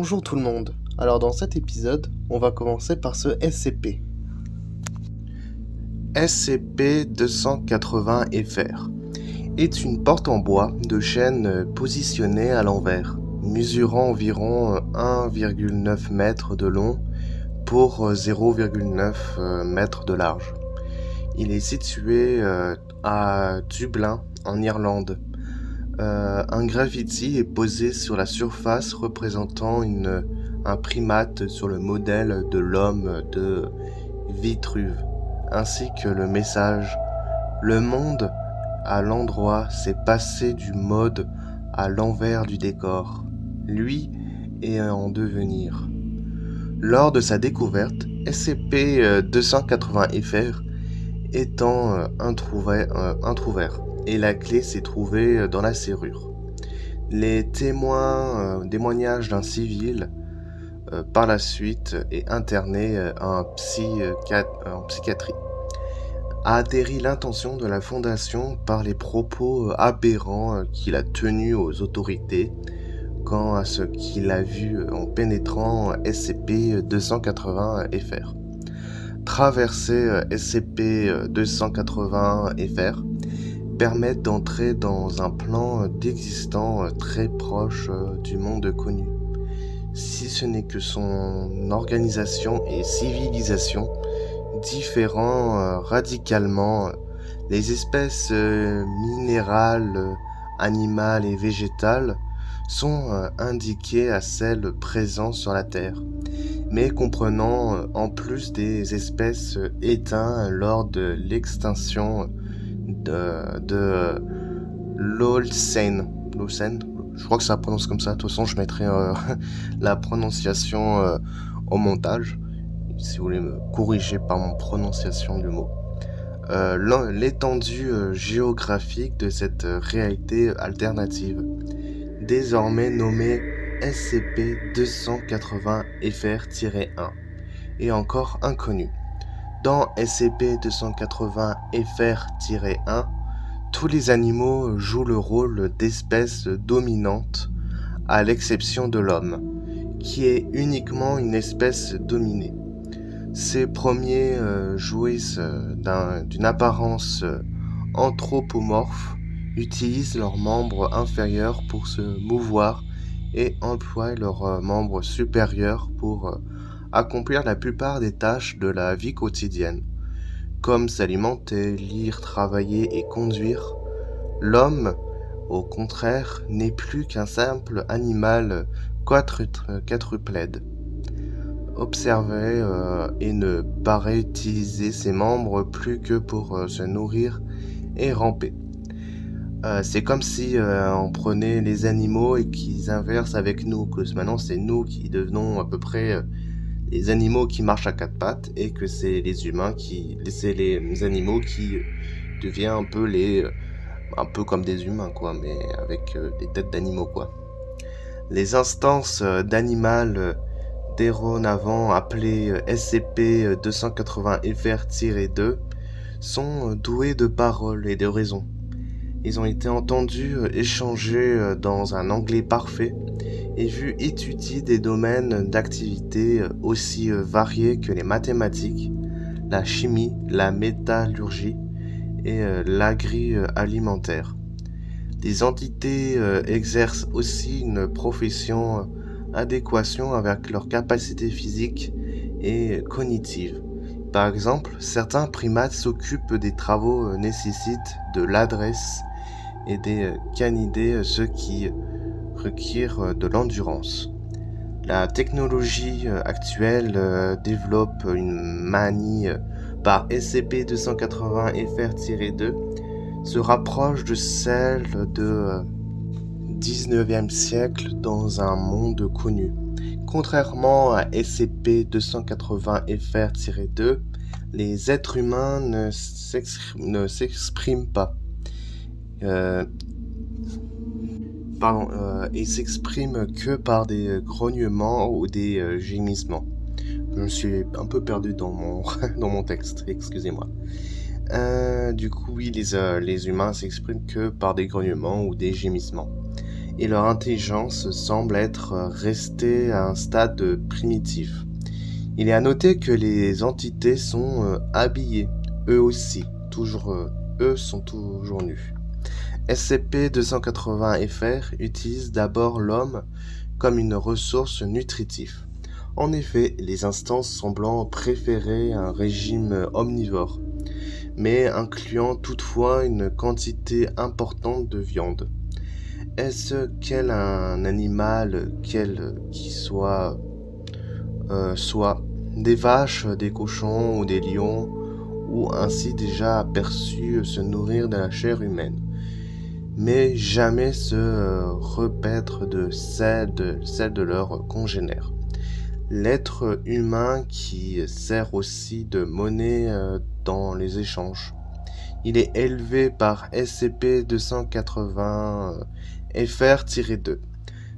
Bonjour tout le monde. Alors dans cet épisode, on va commencer par ce SCP. SCP-280-FR est une porte en bois de chêne positionnée à l'envers, mesurant environ 1,9 m de long pour 0,9 m de large. Il est situé à Dublin, en Irlande. Un graffiti est posé sur la surface représentant un primate sur le modèle de l'homme de Vitruve, ainsi que le message « Le monde à l'endroit s'est passé du mode à l'envers du décor. Lui est en devenir. » Lors de sa découverte, SCP-280-FR étant introuvert et la clé s'est trouvée dans la serrure. Les témoignages d'un civil par la suite est interné en psychiatrie, a atterri l'intention de la Fondation par les propos aberrants qu'il a tenus aux autorités quant à ce qu'il a vu en pénétrant SCP-280-FR. Traverser SCP-280-FR permet d'entrer dans un plan d'existant très proche du monde connu, si ce n'est que son organisation et civilisation différent radicalement. Les espèces minérales, animales et végétales sont indiquées à celles présentes sur la Terre, mais comprenant en plus des espèces éteintes lors de l'extinction de l'Holocène. Je crois que ça prononce comme ça. De toute façon, je mettrai la prononciation au montage, si vous voulez me corriger par mon prononciation du mot. L'étendue géographique de cette réalité alternative, désormais nommée SCP-280-FR-1, est encore inconnue. Dans SCP-280-FR-1, tous les animaux jouent le rôle d'espèces dominantes, à l'exception de l'homme, qui est uniquement une espèce dominée. Ces premiers jouissent d'une apparence anthropomorphe, utilisent leurs membres inférieurs pour se mouvoir et emploient leurs membres supérieurs pour accomplir la plupart des tâches de la vie quotidienne, comme s'alimenter, lire, travailler et conduire. L'homme, au contraire, n'est plus qu'un simple animal quadrupède, observé et ne paraît utiliser ses membres plus que pour se nourrir et ramper. C'est comme si on prenait les animaux et qu'ils inversent avec nous, que maintenant c'est nous qui devenons à peu près les animaux qui marchent à quatre pattes et que c'est les animaux qui deviennent un peu comme des humains quoi, mais avec des têtes d'animaux quoi. Les instances d'animal déronavant appelées SCP-280-FR-2 sont doués de parole et de raison. Ils ont été entendus échanger dans un anglais parfait et vu étudier des domaines d'activité aussi variés que les mathématiques, la chimie, la métallurgie et l'agroalimentaire. Les entités exercent aussi une profession adéquation avec leurs capacités physiques et cognitives. Par exemple, certains primates s'occupent des travaux nécessitent de l'adresse et des canidés, ce qui requiert de l'endurance. La technologie actuelle développe une manie par SCP-280-FR-2 se rapproche de celle de 19e siècle dans un monde connu. Contrairement à SCP-280-FR-2, les êtres humains ne s'expriment pas. Ils s'expriment que par des grognements ou des gémissements. Je me suis un peu perdu dans mon texte, excusez-moi. Du coup, oui, les humains s'expriment que par des grognements ou des gémissements. et leur intelligence semble être restée à un stade primitif. Il est à noter que les entités sont habillées, eux aussi, eux sont toujours nus. SCP-280-FR utilise d'abord l'homme comme une ressource nutritive. En effet, les instances semblant préférer un régime omnivore, mais incluant toutefois une quantité importante de viande. Est-ce quel un animal qui soit des vaches, des cochons ou des lions, ou ainsi déjà aperçus se nourrir de la chair humaine, mais jamais se repaître de celle de leurs congénères. L'être humain qui sert aussi de monnaie dans les échanges. Il est élevé par SCP-280-FR-2,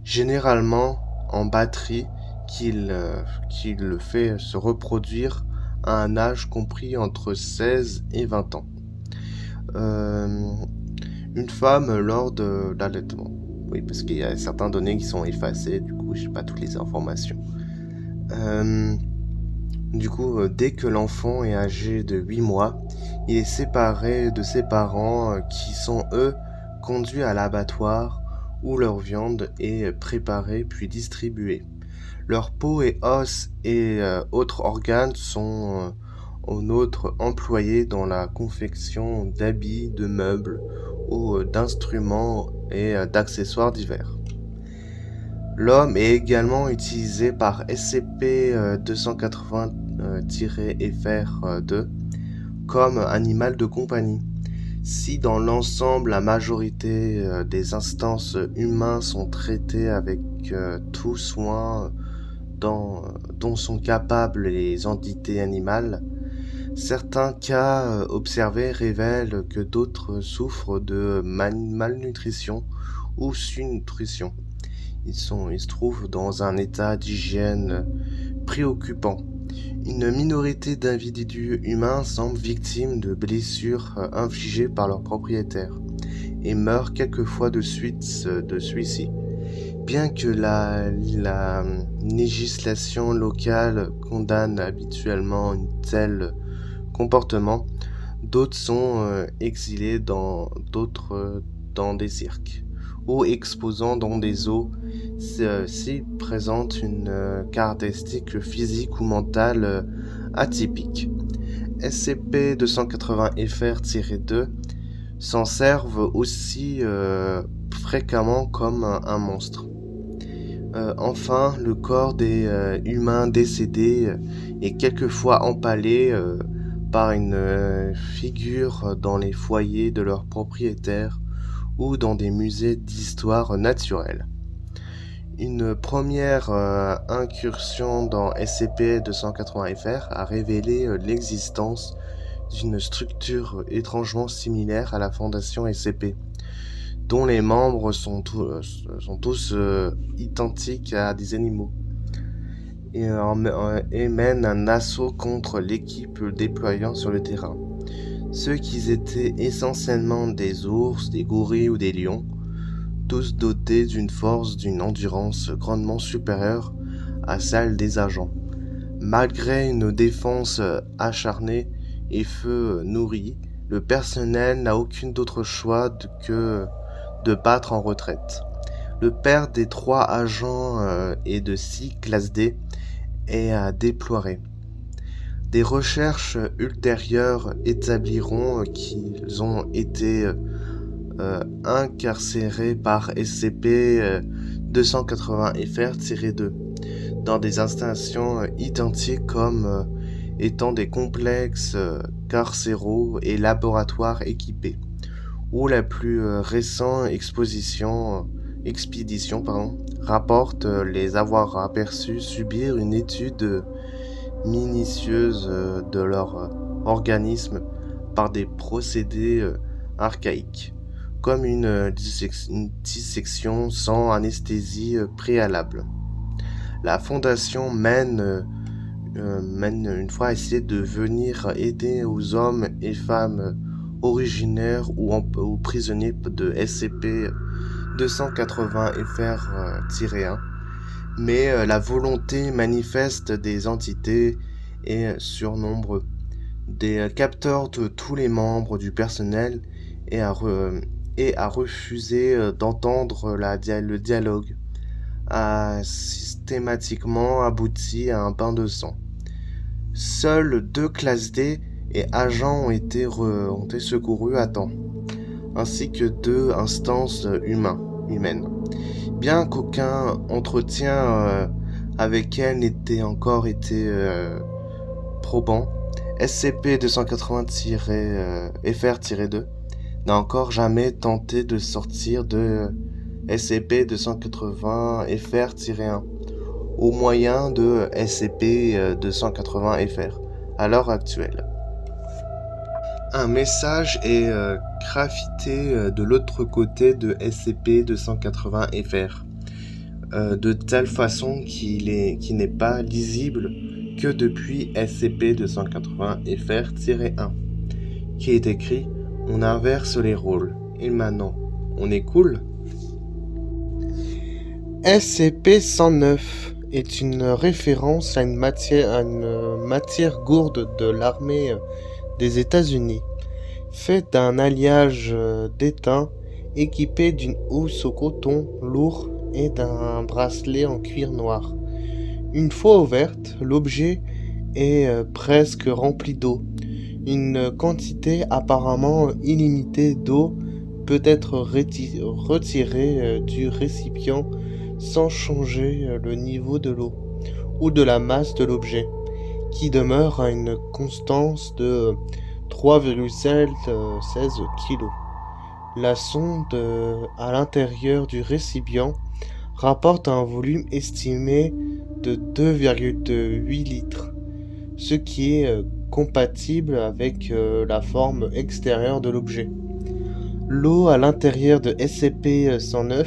généralement en batterie, qui le fait se reproduire à un âge compris entre 16 et 20 ans. Une femme lors de l'allaitement. Oui, parce qu'il y a certaines données qui sont effacées, du coup, j'ai pas toutes les informations. Dès que l'enfant est âgé de 8 mois, il est séparé de ses parents qui sont, eux, conduits à l'abattoir où leur viande est préparée puis distribuée. Leur peau et os et autres organes sont en outre employés dans la confection d'habits, de meubles ou d'instruments et d'accessoires divers. L'homme est également utilisé par SCP-280-FR-2 comme animal de compagnie. Si dans l'ensemble la majorité des instances humaines sont traitées avec tout soin dont sont capables les entités animales, certains cas observés révèlent que d'autres souffrent de malnutrition ou sous-nutrition. Ils se trouvent dans un état d'hygiène préoccupant. Une minorité d'individus humains semblent victimes de blessures infligées par leurs propriétaires et meurent quelquefois de celui-ci. Bien que la législation locale condamne habituellement un tel comportement, d'autres sont exilés dans des cirques ou exposant dans des zoos s'ils présentent une caractéristique physique ou mentale atypique. SCP-280-FR-2 s'en servent aussi fréquemment comme un monstre. Enfin, le corps des humains décédés est quelquefois empalé par une figure dans les foyers de leurs propriétaires ou dans des musées d'histoire naturelle. Une première incursion dans SCP-280-FR a révélé l'existence d'une structure étrangement similaire à la Fondation SCP, dont les membres sont tous identiques à des animaux, et mènent un assaut contre l'équipe déployant sur le terrain. Ceux qui étaient essentiellement des ours, des gorilles ou des lions, tous dotés d'une force, d'une endurance grandement supérieure à celle des agents. Malgré une défense acharnée et feu nourri, le personnel n'a aucun autre choix que de battre en retraite. Le père des 3 agents et de 6 classes D est à déplorer. Des recherches ultérieures établiront qu'ils ont été incarcérés par SCP-280-FR-2 dans des installations identiques comme étant des complexes carcéraux et laboratoires équipés, où la plus récente expédition rapporte les avoir aperçus subir une étude minutieuse de leur organisme par des procédés archaïques, comme une dissection sans anesthésie préalable. La Fondation mène une fois essayer de venir aider aux hommes et femmes originaires ou prisonniers de 280FR-1, mais la volonté manifeste des entités est surnombre des capteurs de tous les membres du personnel et a refusé d'entendre le dialogue, a systématiquement abouti à un bain de sang. Seules 2 classes D et agents ont été secourus à temps, ainsi que 2 instances humaines. Bien qu'aucun entretien avec elle n'ait encore été probant, SCP-280-FR-2 n'a encore jamais tenté de sortir de SCP-280-FR-1 au moyen de SCP-280-FR à l'heure actuelle. Un message est graffité de l'autre côté de SCP-280-FR de telle façon qu'il n'est pas lisible que depuis SCP-280-FR-1, qui est écrit « On inverse les rôles, et maintenant, on est cool ?» SCP-109 est une référence à une matière gourde de l'armée des États-Unis, faite d'un alliage d'étain équipé d'une housse au coton lourd et d'un bracelet en cuir noir. Une fois ouverte, l'objet est presque rempli d'eau. Une quantité apparemment illimitée d'eau peut être retirée du récipient sans changer le niveau de l'eau ou de la masse de l'objet, qui demeure à une constance de 3,16 kg. La sonde à l'intérieur du récipient rapporte un volume estimé de 2,8 litres, ce qui est compatible avec la forme extérieure de l'objet. L'eau à l'intérieur de SCP-109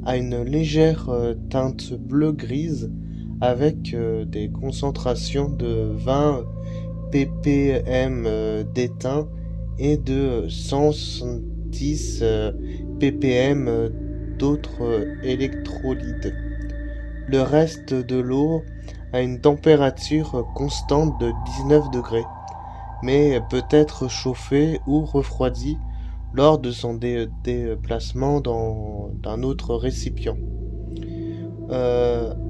a une légère teinte bleu-grise avec des concentrations de 20 ppm d'étain et de 110 ppm d'autres électrolytes. Le reste de l'eau a une température constante de 19 degrés, mais peut être chauffée ou refroidie lors de son déplacement dans un autre récipient.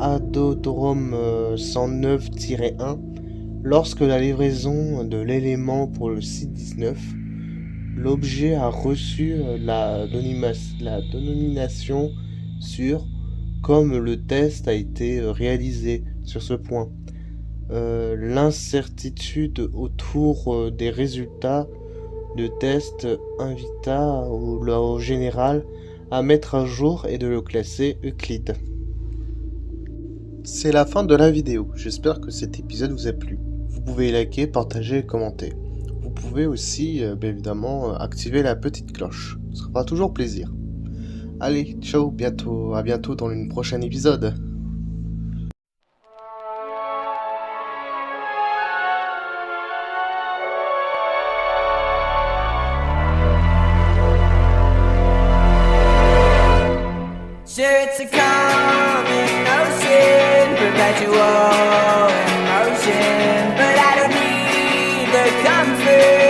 Adodrome 109-1, lorsque la livraison de l'élément pour le site 19, l'objet a reçu la dénomination sur comme le test a été réalisé sur ce point. L'incertitude autour des résultats de test invita au général à mettre à jour et de le classer Euclide. C'est la fin de la vidéo. J'espère que cet épisode vous a plu. Vous pouvez liker, partager et commenter. Vous pouvez aussi, bien évidemment, activer la petite cloche. Ça fera toujours plaisir. Allez, ciao, à bientôt dans une prochaine épisode. Sure, it's a common notion, perpetual emotion, but I don't need the comfort.